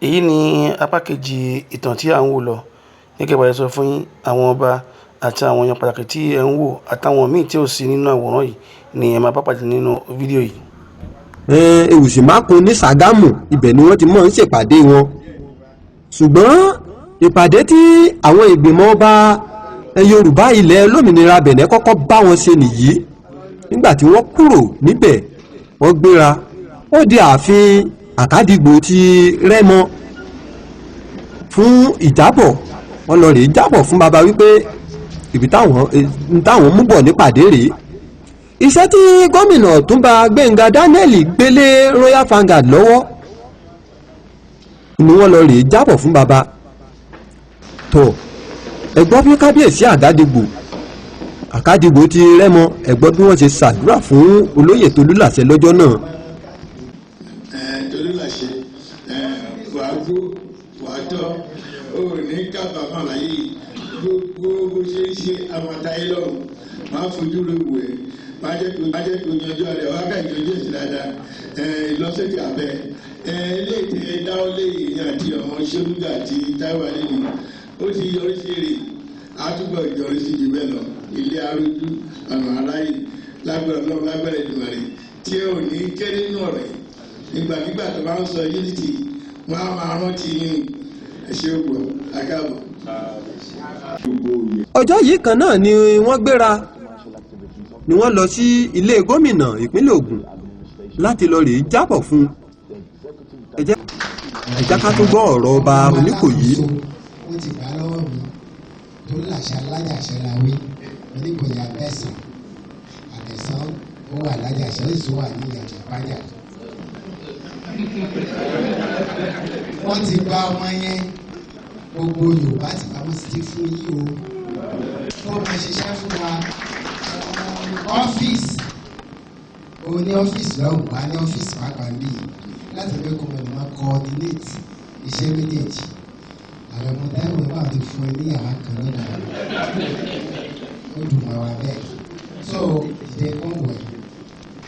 èyí ni apá kejì ìtàn tí à ń wò lọ. Gẹ́gẹ́ bá ṣe sọ fún yín, àwọn ọba àti àwọn èèyàn pàtàkì tí ẹ ń wò àtàwọn míì tí ò sí nínú àwòrán yìí ni ẹ máa bá pàdé nínú fídíò yìí. Ewùsìmákun ní Ṣàgámù, ibẹ̀ ni wọ́n ti máa ń ṣèpàdé wọn. Ṣùgbọ́n ìpàdé tí àwọn ìgbìmọ̀ ọba Yorùbá ilẹ̀ olómìnira Bẹ̀nẹ̀ kọ́kọ́ bá wọn ṣe nìyí. Nígbà tí wọ́n kúrò níbẹ̀, wọ́n gbéra ó di ààfin Àkàdìgbò ti Rẹ́mọ fún ìjábọ̀. Wọ́n lọ rèé jábọ̀ fún baba wípé ibi táwọn mú bọ̀ nípàdé rèé. Iṣẹ́ tí gómìnà Ọ̀túnba Gbẹ́ngà Daniel gbélé Royal Vanguard lọ́wọ́ ni wọ́n lọ rèé jábọ̀ fún baba. Tó ẹ gbọ́ bí kábíyèsí Àkàdìgbò ti Rẹ́mọ, ẹ gbọ́ bí wọ́n ṣe ṣàdúrà fún olóyè Tolúlàṣẹ lọ́jọ́ náà. Tolúlàṣẹ wàá gbó wàá tọ́ ò ní kábàámà láyé gbogbo bó ṣe ń ṣe àmọ̀táyé lọ́rùn máa fojú rẹ̀ wò ẹ́ máa jẹ́ kó yanjú rẹ̀ wá ká ìjọjú èsì dáadáa ìlọsẹ̀dì abẹ́ ilé ìtẹ̀ dáwọ́lé ìyẹn àti ọmọ ṣẹ́lúgà àti Táíwò Adéníyì ó ti yọrí sí èrè àtúbọ̀ yọrí sí jù bẹ́ẹ̀ lọ ilé arójú ọ̀nà aráyè lágbára náà lágbára ìdùnnà rẹ̀ tí ò ní kéré nínú ọ̀rẹ́ nígbàkigbà tó bá ń sọ unity wọn á máa rántí yín ẹ̀ṣẹ́ ògbó àgàbọ̀. Ọjọ́ yìí kan náà ni wọ́n gbéra ni wọ́n lọ sí ilé gómìnà ìpínlẹ̀ Ògùn láti lọ rèé jábọ̀ fún. Ẹ jẹ́ ká tún gbọ́ ọ̀rọ̀ ọba Oníkòyí. Wọ́n ti gbà lọ́wọ́ mi Tolúlàṣẹ alájàṣẹ la wí Oníkòyí Abẹ́sàn Àbẹ̀sán ó wà lájàṣẹ ó sì wà ní ìyàjẹ̀ pàjá. Wọ́n ti gba ọmọ yẹn gbogbo Yorùbá ti bá wọn sí fún yí o tó máa ṣiṣẹ́ fún wa ọ́fíìsì o ní ọ́fíìsì lọ́hùn wá ní ọ́fíìsì pàápàá ń bì yìí láti fẹ́ kó mọ̀ ní wọ́n coordinate iṣẹ́ méjèèjì àwọn ọmọ Táíwò náà ti fún ẹ ní yàrá kan lọ́dà ó dùn mọ́ wa bẹ́ẹ̀ so ìdè kan wẹ̀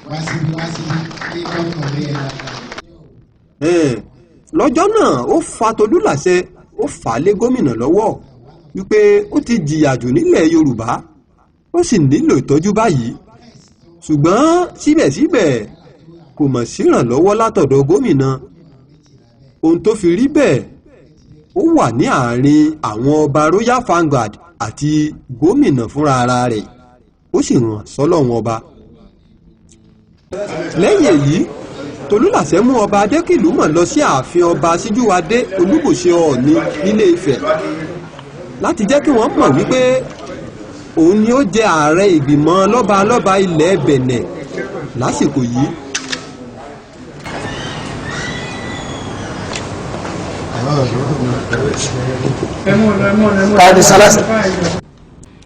wá síbi kí kọ́kàn rí ẹ dáadáa. Lọ́jọ́ náà ó fa Tolúlàṣẹ ó fà á lé gómìnà lọ́wọ́ wípé ó ti jìyà jù nílẹ̀ Yorùbá ó sì nílò ìtọ́jú báyìí. Ṣùgbọ́n síbẹ̀síbẹ̀ kò mọ̀ sírànlọ́wọ́ látọ̀dọ̀ gómìnà. Ohun tó fi rí bẹ́ẹ̀ ó wà ní àárín àwọn ọba Royal Vanguard àti gómìnà fúnra ara rẹ̀, ó sì ràn sọ́lọ́run ọba. Lẹ́yìn èyí Tolúlàṣẹ mú ọba Adékìlúmọ̀ lọ sí ààfin ọba Síjúwadé Olúbòṣe Ọọ̀ni nílé Ifẹ̀ láti jẹ́ kí wọ́n mọ̀ wípé òun ni ó jẹ́ ààrẹ ìgbìmọ̀ lọ́balọ́ba ilẹ̀ Bẹ̀nẹ̀ lásìkò yìí.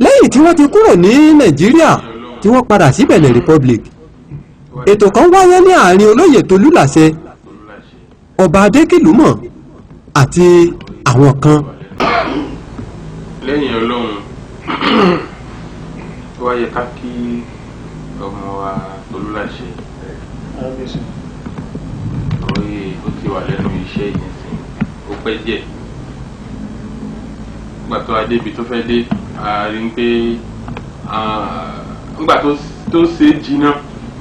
Lẹ́yìn tí wọ́n ti kúrò ní Nàìjíríà tí wọ́n padà sí Benin Republic, ètò kan wáyé ní àárín olóyè Tolúlàṣẹ, ọba Adékìlúmọ̀ àti àwọn kan. Lẹ́yìn Ọlọ́run tó wáyé ká kí ọmọ wa Tolúlàṣẹ orí ó ti wà lẹ́nu iṣẹ́ ìyẹnsìn ó pẹ́ díẹ̀. Nígbà tó adébi tó fẹ́ dé a rí pé nígbà tó ṣe jìnnà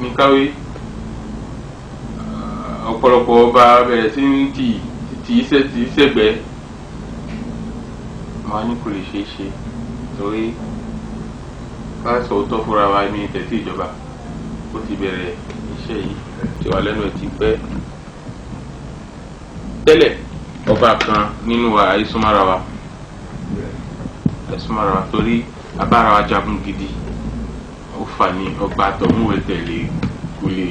ní káwé ọ̀pọ̀lọpọ̀ ọba bẹ̀rẹ̀ sí ń tì í sẹ́gbẹ̀ẹ́ máa ní kò lè ṣeé ṣe torí ká sọ òótọ́ fúnra wa ní tẹ̀sí ìjọba ó ti bẹ̀rẹ̀ iṣẹ́ yìí tí wà lẹ́nu ẹ̀ ti pẹ́. Tẹ́lẹ̀ ọba kan nínú wa àìsúnmára wa torí abára wa jagun gidi ó fà ní ọba àtọ̀húnwé tẹ̀lé kò lè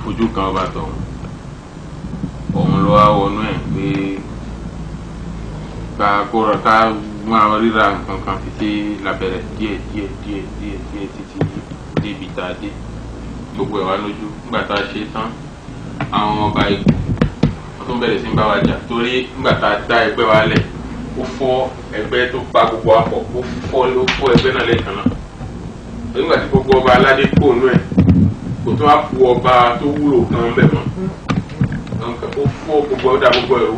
fojú kan ọba àtọ̀hún. Òun ló wá wọnú ẹ̀ pé ká máa ríra nǹkan kan títí lábẹ́rẹ́ díẹ̀ títí débi tá a dé gbogbo ẹ̀ wá lójú. Nígbà tá a ṣe tán àwọn ọba ikú wọ́n tún bẹ̀rẹ̀ sí ń bá wa jà torí nígbà tá a dá ẹgbẹ́ wa lẹ̀ ó fọ́ ẹgbẹ́ tó pa gbogbo apọ̀ ó fọ́ ẹgbẹ́ náà lẹ́ẹ̀kan náà. Nígbà tí gbogbo ọba aládé kò nú ẹ̀ kò tó wá ku ọba tó wúlò kan bẹ̀ mọ́ ó fọ́ gbogbo ọ̀dà gbogbo ẹ̀rú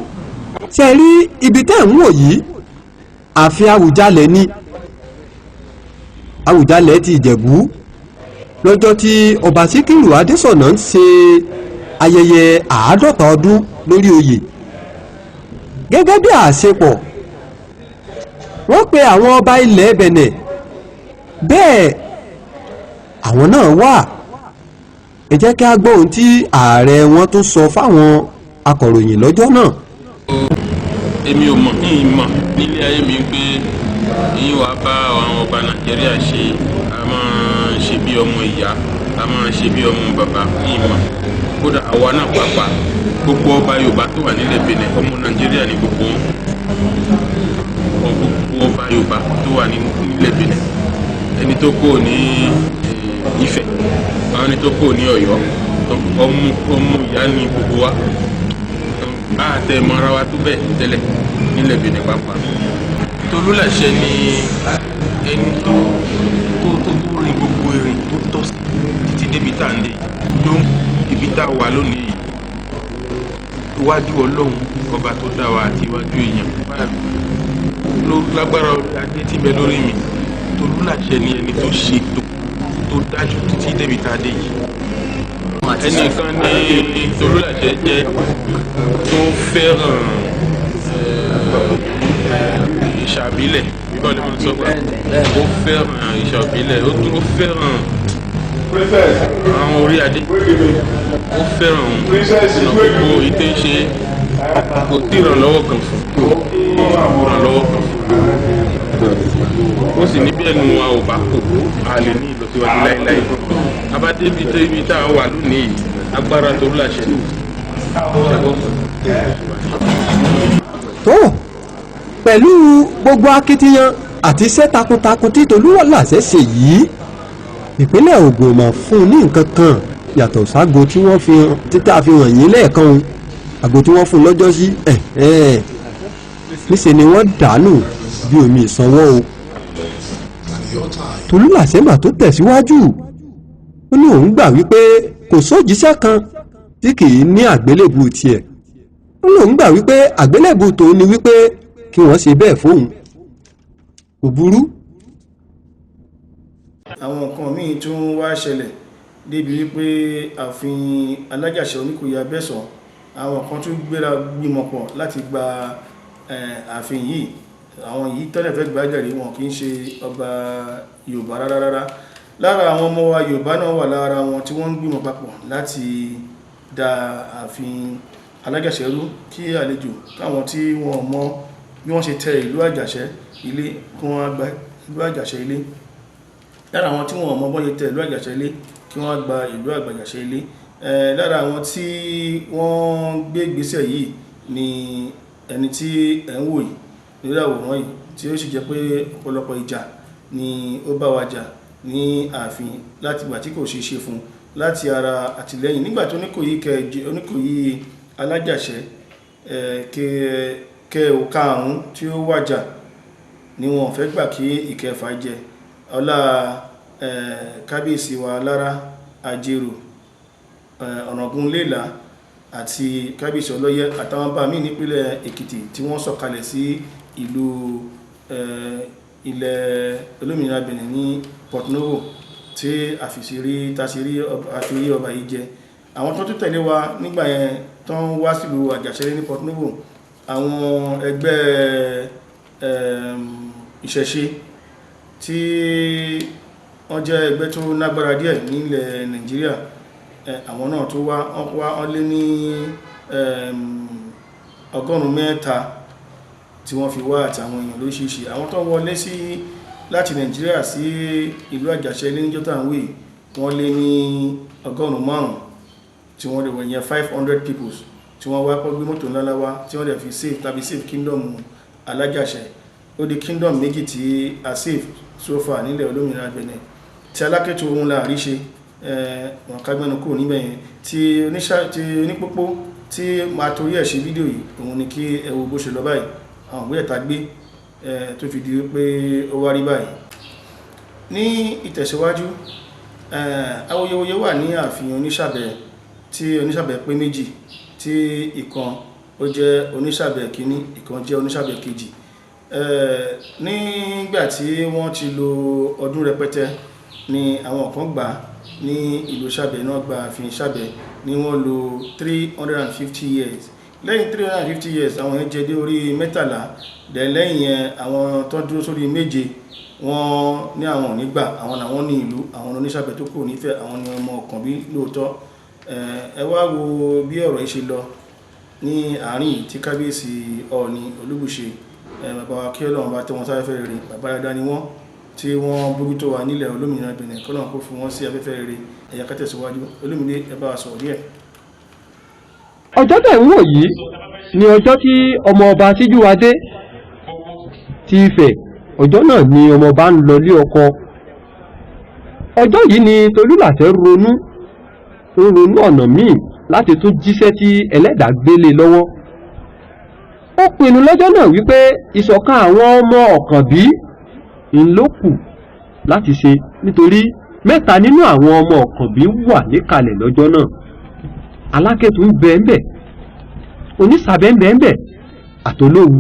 ṣe rí ibi tẹ́ ń wò yìí ààfin Àwùjalẹ̀ ni Àwùjalẹ̀ ti Ìjẹ̀bú lọ́jọ́ tí ọba Síkírù Adésọ̀nà ń ṣe ayẹyẹ 50 ọdún lórí oyè gẹ́gẹ́ bí àṣepọ̀ wọ́n pe àwọn ọba ilẹ̀ Bẹ̀nẹ̀ bẹ́ẹ̀ àwọn náà wà ẹ jẹ́ kí a gbọ́ ohun tí ààrẹ wọn tún sọ fáwọn akọ̀ròyìn lọ́jọ́ náà. èmi ò mọ̀ ní ìmọ̀ nílé ayé mi pé èyí wàá bá àwọn ọba Nàìjíríà ṣe a máa ṣe bí ọmọ ìyá a máa ṣe bí ọmọ bàbá ní ìmọ̀ kódà àwa náà pàápàá gbogbo ọba Yorùbá tó wà nílẹ̀ Benin ọmọ Nàìjíríà ní gbogbo wọn gbogbo ọba Yorùbá tó wà nílẹ̀ Benin ẹni tó kò ní Ifẹ̀ àwọn ẹni tó kò ní Ọ̀yọ́ ọmọ ìyá ní gbogbo wa bá a tẹ mọ́ra wa tó bẹ́ẹ̀ tẹ́lẹ̀ nílẹ̀ Benin pàápàá Tolúlàṣẹ ni ẹni tó rin gbogbo ìrìn tó tọ́ sí títí débi tá à ń dé ló ń ibi tá a wà lónìí yìí iwájú Ọlọ́run ọba tó dá wa àti iwájú èèyàn ló lágbára adé tí bẹ lórí mi Tolúlàṣẹ ni ẹni tó ṣe tó dájú títí débi tá a dé yìí ẹnìkan ní Tolúlàṣẹ jẹ́ tó fẹ́ràn ìṣàbílẹ̀ bíbá ọlẹ́mọ̀ sọ pé ó fẹ́ràn ìṣàbílẹ̀ ó fẹ́ràn àwọn orí adé ó fẹ́ràn ọ̀nà gbogbo ìtẹ́ ṣe kò tí ìrànlọ́wọ́ kan fún ìrànlọ́wọ́ kan fún ó sì ní bí ẹnu wa ò bá kò a lè ní ìlọsíwájú láéláé abádébí tó ibi tá a wà lónìí agbára Tolúlàṣẹ ni tó pẹ̀lú gbogbo akitiyan àti iṣẹ́ takuntakun tí Tolúlàṣẹ ṣe yìí ìpínlẹ̀ Ògùn mà fún un ní nǹkan kan yàtọ̀ ságo tí wọ́n fi títà fi hàn yín lẹ́ẹ̀kan àgbo tí wọ́n fún un lọ́jọ́ sí níṣẹ́ ni wọ́n dànù bí omi ìsanwó o. Tolúlàṣẹ mà tó tẹ̀síwájú ó ní òun gbà wípé kò sójíṣẹ́ kan tí kì í ní àgbélébù tiẹ̀ ó lóun gbà wípé àgbélébù tòun ni wípé kí wọ́n ṣe bẹ́ẹ̀ fóun kò burú. àwọn nǹkan míì tún wá ṣẹlẹ̀ débi wípé ààfin Alájàṣẹ Oníkòyí Abẹ́sàn àwọn kan tún gbéra gbìmọ̀ pọ̀ láti gba ààfin yìí àwọn yìí tẹ́lẹ̀ fẹ́ gbájàre wọn kì í ṣe ọba Yorùbá rárá lára àwọn ọmọ wa Yorùbá náà wà lára wọn tí wọ́n ń gbìmọ̀ papọ̀ láti da ààfin Alájàṣẹ rú kí àlejò káwọn tí wọ́n mọ̀ bí wọ́n ṣe tẹ ìlú Àjàṣẹ ilé kí wọ́n gba ìlú Àjàṣẹ ilé lára àwọn tí wọ́n mọ̀ bọ́n ṣe tẹ ìlú Àjàṣẹ ilé kí wọ́n gba ìlú Àjàṣẹ ilé lára àwọn tí wọ́n gbé ìgbésẹ̀ yìí ni ẹni tí ẹ̀ ń wò yìí lórí àwòrán yìí tí ó sì jẹ́ pé ọ̀pọ̀lọpọ̀ ìjà ni ó bá wa jà ní ààfin láti ìgbà tí kò ṣe ṣe fún láti ara àtìlẹ́yìn nígbà tó Oníkòyí Alájàṣẹ kẹ karùn-ún tí ó wàjà ni wọn fẹ́ gbà kí ìkẹfà jẹ ọlá kábíyèsí wa Lára Àjèrò Ọ̀ràngúnléèlà àti kábíyèsí Ọlọ́yẹ àtàwọn bá míì nípínlẹ̀ Èkìtì tí wọ́n sọ̀kalẹ̀ sí ìlú ilẹ̀ olómìnira Benin ní Port Novo tí àfìrí ọba yìí jẹ àwọn tó tẹ̀lé wa nígbà yẹn tó ń wá sílùú Àjàṣẹ ní Port Novo àwọn ẹgbẹ́ ìṣẹ̀ṣe tí wọ́n jẹ́ ẹgbẹ́ tó lágbára díẹ̀ nílẹ̀ Nàìjíríà àwọn náà tó wá wọ́n lé ní 100 tí wọ́n fi wá àti àwọn èèyàn lóríṣiríṣi àwọn tó wọlé sí láti Nàìjíríà sí ìlú Àjàṣẹ ilé níjọ́ tá à ń wí wọ́n lé ní 105 tí wọ́n lè wọ̀nyẹn 500 peoples tí wọ́n wá pọ́ gbé mọ́tò ńlá wá tí wọ́n lè fi save kingdom Alájàṣẹ ó di kingdom méjì tí a save so far nílẹ̀ olómìnira Benin tí Alákẹ́tù ohun la àríṣe wọn kágbẹ́nu kúrò níbẹ̀ yẹn tí onípópó tí máa torí ẹ̀ ṣe fídíò yìí òun ni kí ẹ wo bó ṣe lọ báyìí àwọn ìwé ẹ̀ta gbé tó fi di pé ó wá rí báyìí ní ìtẹ̀síwájú awuyewuye wà ní ààfin Oníṣàbẹ̀ tí Oníṣàbẹ̀ pé méjì tí ìkan ó jẹ́ oníṣàbẹ̀ kínní, ìkan jẹ́ oníṣàbẹ̀ kejì. Nígbà tí wọ́n ti lo ọdún rẹpẹtẹ ni àwọn kan gbà ní ìlú Ṣàbẹ̀ náà gba ààfin Ṣàbẹ̀ ni wọ́n lò 350 years. Lẹ́yìn 350 years àwọn yẹn jẹ dé orí 13, lẹ́yìn yẹn àwọn tó dúró sórí 7 wọ́n ní àwọn onígbà, àwọn làwọn ní ìlú, àwọn oníṣàbẹ̀ tó kù nífẹ̀ẹ́, àwọn ni ọmọ Ọ̀kànbí lóòótọ́. Ẹ wá wo bí ọ̀rọ̀ yìí ṣe lọ ní àárín tí kábíyèsí Ọọ̀ni Olúbùṣe bàbá wa kí Ọlọ́run bá tẹ́ wọn sáfẹ́fẹ́ rere, bàbá dáadáa ni wọ́n tí wọ́n bójútó wa nílẹ̀ olómìnira Benin, k'Ọlọ́run kó fi wọ́n sí afẹ́fẹ́ rere. Ẹ̀yà ká tẹ̀síwájú. Olúmídé, ẹ bá wa sọ̀rọ̀ díẹ̀. ọjọ́ tẹ̀ ń wò yìí ni ọjọ́ tí ọmọ ọba Síjúwadé ti Ifẹ̀, ọjọ́ náà ni ọmọ ọba ń lọ lé ọkọ. ọjọ́ yìí ni Tolúlàṣẹ ronú ọ̀nà míì láti tún jíṣẹ́ tí Ẹlẹ́dàá gbélé lọ́wọ́. ó pinnu lọ́jọ́ náà wípé ìṣọ̀kan àwọn ọmọ Ọ̀kànbí ló kù láti ṣe, nítorí 3 nínú àwọn ọmọ Ọ̀kànbí wà níkàlẹ̀ lọ́jọ́ náà. Alákẹ́tù ń bẹ ńbẹ̀, Onísàbẹ̀ ń bẹ ńbẹ̀, àtolówu.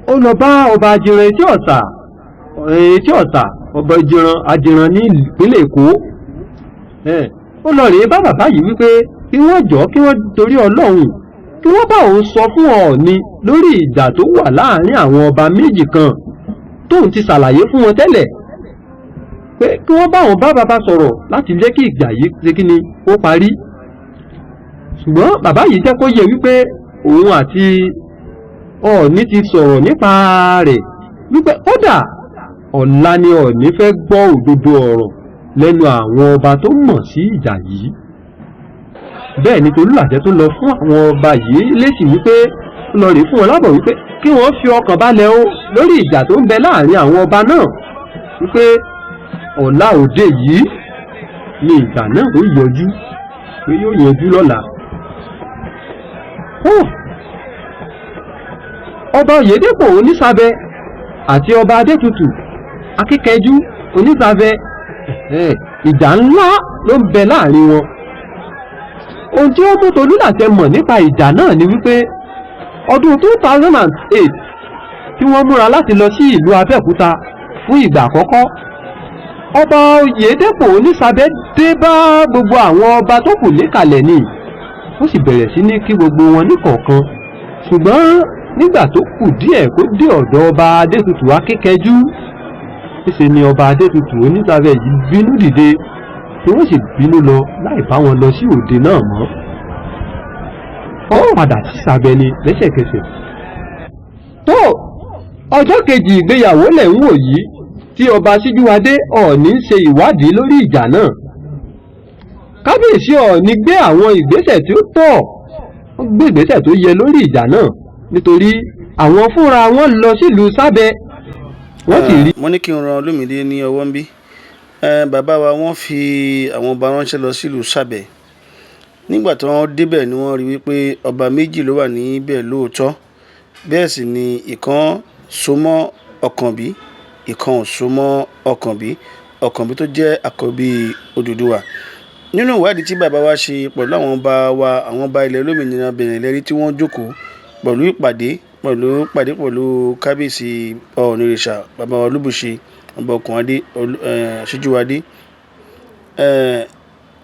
ó lọ bá ọba Àjìràn Etí Ọ̀sà, ọba Àjìràn ní ìpínlẹ̀ Èkó. ó lọ rèé bá bàbá yìí wípé kí wọ́n jọ̀ọ́, kí wọ́n torí Ọlọ́run kí wọ́n bá òun sọ fún Ọọ̀ni lórí ìjà tó wà láàrin àwọn ọba méjì kan tóun ti ṣàlàyé fún wọn tẹ́lẹ̀, pé kí wọ́n bá òun bá bàbá sọ̀rọ̀ láti jẹ́ kí ìjà yìí ṣe kí ni ó parí. ṣùgbọ́n bàbá yìí jẹ́ kó yé wípé òun àti Ọọ̀ni ti sọ̀rọ̀ nípa rẹ̀, wípé kódà ọ̀la ni Ọọ̀ni fẹ́ gbọ́ òdodo ọ̀rọ̀ lẹ́nu àwọn ọba tó mọ̀ sí ìjà yìí. bẹ́ẹ̀ ni Tolúlàṣẹ tó lọ fún àwọn ọba yìí lésì wípé lọ rí fún wọn lábọ̀ wípé kí wọ́n fi ọkàn balẹ̀ o lórí ìjà tó ń bẹ láàrin àwọn ọba náà, wípé ọ̀la òde yìí ni ìjà náà ó yọjú, pé yóò yanjú lọ́la. ọba Oyèdépò Onísàbẹ̀ àti ọba Adétutù Akíkẹjú Onísàbẹ̀, ìjà ńlá ló ń bẹ láàrin wọn. ohun tí ó mú Tolúlàṣẹ mọ̀ nípa ìjà náà ni wípé ọdún 2008 tí wọ́n múra láti lọ sí ìlú Abẹ́òkúta fún ìgbà àkọ́kọ́, ọba Oyèdépò Onísàbẹ̀ dé bá gbogbo àwọn ọba tó kù níkàlẹ̀ ni, ó sì bẹ̀rẹ̀ sí ní kí gbogbo wọn níkọ̀ọ̀kan. ṣùgbọ́n nígbà tó kù díẹ̀ kó dé ọ̀dọ̀ ọba Adétutù Akíkẹjú, níṣe ni ọba Adétutù Onísàbẹ̀ yìí bínú dìde tí wọ́n sì bínú lọ láì bá wọn lọ sí òde náà mọ́. ó padà sí Ṣàbẹ̀ ni lẹ́sẹ̀kẹsẹ̀. tó ọjọ́ kejì ìgbéyàwó lẹ̀ ń wò yìí tí ọba Síjúwadé Ọọ̀ni ń ṣe ìwádìí lórí ìjà náà. kábíyèsí Ọọ̀ni gbé àwọn ìgbésẹ̀ tí ó tọ́, wọ́n gbé ìgbésẹ̀ tó yẹ lórí ìjà náà, nítorí àwọn fúnra wọn lọ sílùú Ṣàbẹ̀ wọ́n sì rí. mo ní kí n ran Olúmídé ní ọwọ́ ń bí. Bàbá wa wọ́n fi àwọn ọba ránṣẹ́ lọ sílùú Ṣàbẹ̀. nígbà tí wọ́n débẹ̀ ni wọ́n rí wípé ọba méjì ló wà níbẹ̀ lóòótọ́, bẹ́ẹ̀ sì ni ìkan so mọ́ Ọ̀kànbí, ìkan ò so mọ́ Ọ̀kànbí tó jẹ́ àkọ́bí Odùduwà. nínú ìwádìí tí bàbá wa ṣe pẹ̀lú àwọn ọba ilẹ̀ olómìnira Benin lẹ́rí tí wọ́n jókòó pẹ̀lú ìpàdé pẹ̀lú kábíyèsí Ọọ̀nìrìṣà bàbá wa Olúbùṣe ọba Ọ̀kànadé Síjúwadé.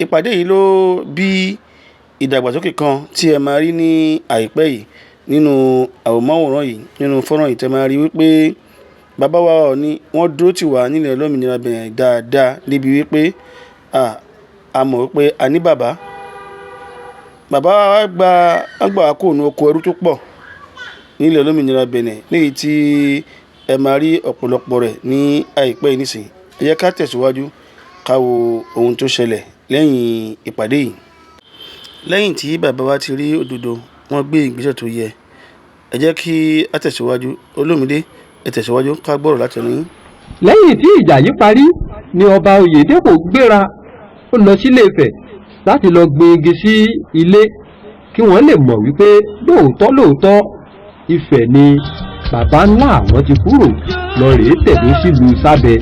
ìpàdé yìí ló bí ìdàgbàsókè kan tí ẹ máa rí ní àìpẹ́ yìí nínú àwòmáwòrán yìí, nínú fọ́nrán yìí tẹ́ máa rí wípé bàbá wa Ọọ̀ni wọ́n dúró tì wá nílẹ̀ olómìnira Benin dáadáa, débi wípé a mọ̀ wípé a ní bàbá wa gbà kó nu oko ẹrú tó pọ̀ nílẹ̀ olómìnira Benin, léyìí tí ẹ máa rí ọ̀pọ̀lọpọ̀ rẹ̀ ní àìpẹ́ yìí nísìnyí. ẹ jẹ́ ká tẹ̀síwájú ká wo ohun tó ṣẹlẹ̀ lẹ́yìn ìpàdé yìí. lẹ́yìn tí bàbá wa ti rí òdodo, wọ́n gbé ìgbésẹ̀ tó yẹ. ẹ jẹ́ kí a tẹ̀síwájú. Olúmídé, ẹ tẹ̀síwájú ká gbọ́rọ̀ láti ẹnu yín. lẹ́yìn tí ìjà yìí parí ni ọba Oyèdépò gbéra, ó lọ sílé Ifẹ̀ láti lọ gbin igi sí ilé kí wọ́n lè mọ̀ wípé lóòótọ́ Ifẹ̀ ni bàbá ńlá àwọn ti kúrò lọ rèé tẹ̀dó sílùú Ṣàbẹ̀.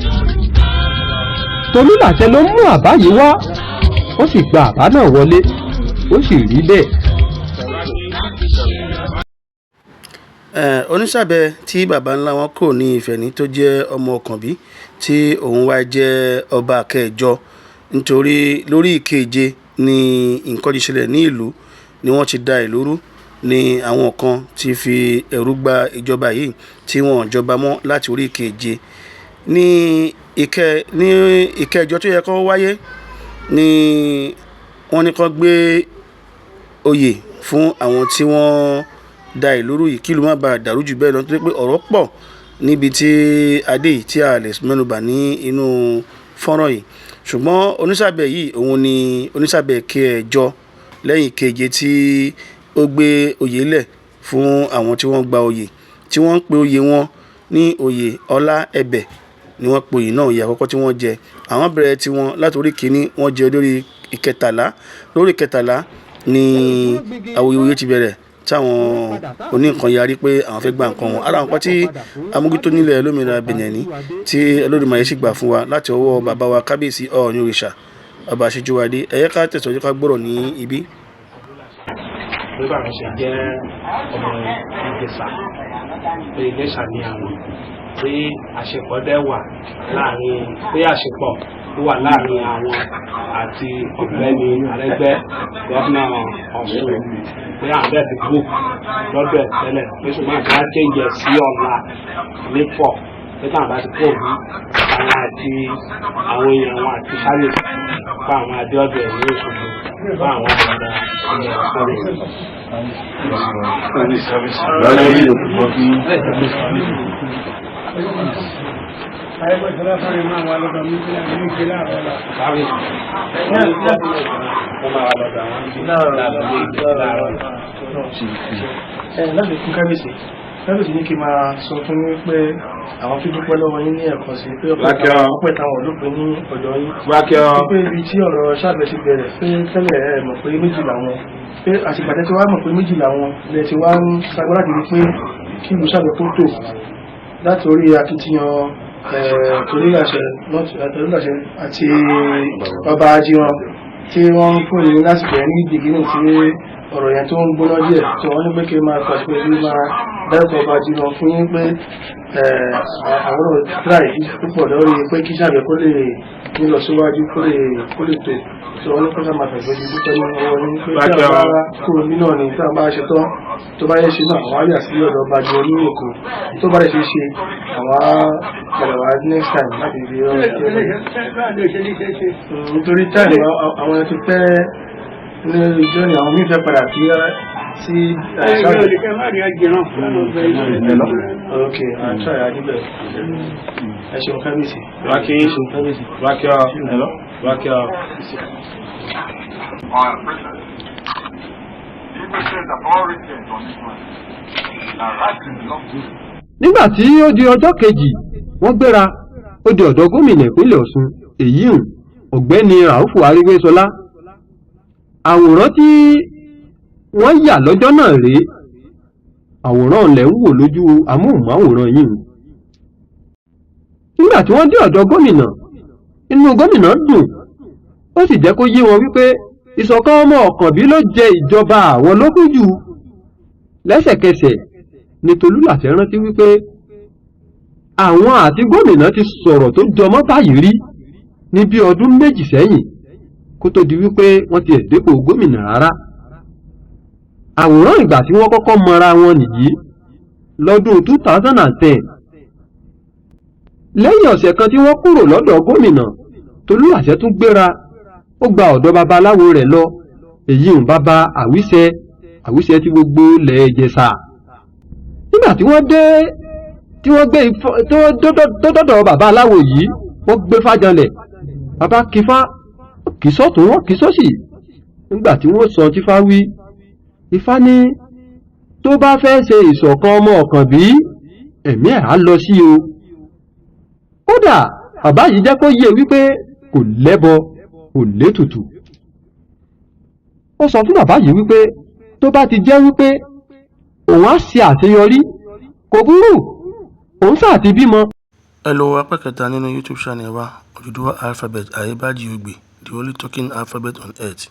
Tolúlàṣẹ ló mú àbá yìí wá, ó sì gba àbá náà wọlé, ó sì rí bẹ́ẹ̀. oníṣàbẹ tí baba ńlá wọn kò ní Ìfẹ̀ní tó jẹ́ ọmọ Ọ̀kànbí tí òun wá jẹ́ ọba kẹjọ nítorí lórí ìkeje ni nǹkan ti ṣẹlẹ̀ ní ìlú ni wọ́n ti da ìlú rú ni àwọn kan ti fi ẹ̀rú gba ìjọba yìí tí wọ́n jọba mọ́ láti orí ìkeje ní ìkẹjọ tó yẹ kó wáyé ni wọ́n ní kó gbé oyè fún àwọn tí wọ́n da ìlú rú yìí kí ìlú má bàa dàrú jù bẹ́ẹ̀ lọ nítorí pé ọ̀rọ̀ pọ̀ níbi tí adé yìí tí a lè mẹ́nubà ní inú fọ́nrán yìí ṣùgbọ́n oníṣàbẹ̀ yìí òun ni oníṣàbẹ̀ kẹjọ lẹ́yìn keje tí ó gbé oyè lẹ̀ fún àwọn tí wọ́n gba oyè tí wọ́n ń pe oyè wọn ní oyè ọlá ẹ̀bẹ̀ ni wọ́n pe oyè náà oyè àkọ́kọ́ tí wọ́n jẹ àwọn bẹ̀rẹ̀ tí wọ́n látòrí kìíní wọ́n jẹ lórí ìkẹtàlá lórí ìkẹtàlá ni awuyewuye ti bẹ̀rẹ̀ táwọn oníǹkan yarí pé àwọn fẹ́ gba nǹkan wọn ara nǹkan tí amójútó nílẹ̀ lómìnira Benin ní tí Olódùmarè sì gbà fún wa láti ọwọ́ bàbá wa kábíyèsí Ọọ̀ni òrìṣà ọba Aṣíjúwadé ẹ̀yẹ ká tẹ̀síwájú ká gbọ́rọ̀ ní ibi. nígbà tó ṣe jẹ́ ọmọ Ìjẹ̀ṣà pé Ìjẹ̀ṣà ní àwọn pé àṣepọ̀ dẹ̀ wà láàrin pé àṣepọ̀ wà láàrin àwọn àti Ọ̀gbẹ́ni Arẹ́gbẹ́ gọ́fúnà Ọ̀ṣun pé àwọn bẹ́ẹ̀ ti gbó lọ́dọ̀ ẹ̀ tẹ́lẹ̀ pé ṣùgbọ́n àti wá kéńjẹ sí ọ̀la nípọ̀ pé táwọn bá ti kó òbí àwọn àti àwọn èèyàn wọn àti sáré fún àwọn adéọ̀dọ̀ ẹ̀ ní Òṣogbo fún àwọn ọ̀dà ilẹ̀ láti fún kábíyèsí ní kí n máa sọ fún yín pé àwọn tó dúpẹ́ lọ́wọ́ yín ní ẹ̀kan sí pé ọpẹ́ táwọn olópin ní ọ̀dọ̀ yín pé ibi tí ọ̀rọ̀ Ṣàbẹ̀ ti bẹ̀rẹ̀ pé tẹ́lẹ̀ ẹ̀ mọ̀ pé méjì làwọn pé àtìgbàdé tí wàá mọ̀ pé méjì làwọn ilẹ̀ tí wàá ń sagbára dìde pé kí ìlú Ṣàbẹ̀ kó tò láti orí akitiyan torílàṣẹ àti ọba Ajíran tí wọ́n ń fún ìlú lásìkò ẹ̀ ní ìdígínì tí ọ̀rọ̀ yẹn tó ń gbóná díẹ̀ tí wọ́n ní pé kí n máa pàṣẹ pé máa dárúkọ ọba Ajíran fún yín pé àwọn tíráì púpọ̀ lórí pé kí Ṣàbẹ̀ kó lè nílọ síwájú kó lè tó tí wọ́n ní pé ká máa fẹ̀fẹ́ ju dúpẹ́ ní ọwọ́ yín pé tí a bá kúrò nínú ọ̀nì tí a bá ṣe tán tó bá yẹ ṣe náà àwọn àyà sí ọ̀dọ̀ ọba Ajíran ní Èkó tó bá yẹ ṣe àwọn padà wá next time láti fi nítorí táìmù àwọn ẹni tó fẹ́ ní ìjọ ni àwọn mífẹ́ padà sí ok àtúrà àdíbẹ̀ ẹ̀ṣùn kábíyèsí nígbà tí ó di ọjọ́ kejì wọ́n gbéra ó di ọ̀dọ̀ gómìnà ìpínlẹ̀ Ọ̀ṣun èyí ọ̀gbẹ́ni Ràúfù Arígbésọlá àwòrán tí wọ́n yà lọ́jọ́ náà rèé àwòrán ọ̀lẹ̀ ń wò lójú amóhùnmáwòrán yìí nígbà tí wọ́n dé ọ̀dọ̀ gómìnà inú gómìnà dùn ó sì jẹ́ kó yé wọn wípé ìṣọ̀kan ọmọ Ọ̀kànbí ló jẹ ìjọba àwọn lógún jù lẹ́sẹ̀kẹsẹ̀ ní Tolúlàṣẹ rántí wípé àwọn àti gómìnà ti sọ̀rọ̀ tó jọmọ́ báyìí rí ní bí ọdún méjì sẹ́yìn kó tó di wípé wọ́n ti ẹ̀dẹ́pò gómìnà rárá àwòrán ìgbà tí wọ́n kọ́kọ́ mọra wọn nìyí lọ́dún 2010 lẹ́yìn ọ̀sẹ̀ kan tí wọ́n kúrò lọ́dọ̀ gómìnà Tolúlàṣẹ tún gbéra ó gba ọ̀dọ̀ babaláwo rẹ̀ lọ èyí ń bàbá àwíṣẹ tí gbogbo ilẹ̀ Ìjẹ̀ṣà nígbà tí wọ́n dé tí wọ́n gbé dọ́dọ̀ bàbá aláwo yìí wọ́n gbé fájanlẹ̀ bàbá kífá kì sọ́tún wọ́n kì sósì nígbà tí wọ́n sọ tífá wí Ifá ní tó bá fẹ́ ṣe ìṣọ̀kan ọmọ Ọ̀kànbí ẹ̀mí ẹ̀ á lọ sí o kódà bàbá yìí jẹ́ kó yé wípé kò lẹ́bọ kò létùtù ó sọ fún bàbá yìí wípé tó bá ti jẹ́ wípé òun á ṣe àṣeyọrí kò burú òun sáà ti bímọ. ẹ lọ apá kẹta nínú YouTube channel wa Odùduwà Alphabet Ayébájí Ògbè, the only talking alphabet on earth.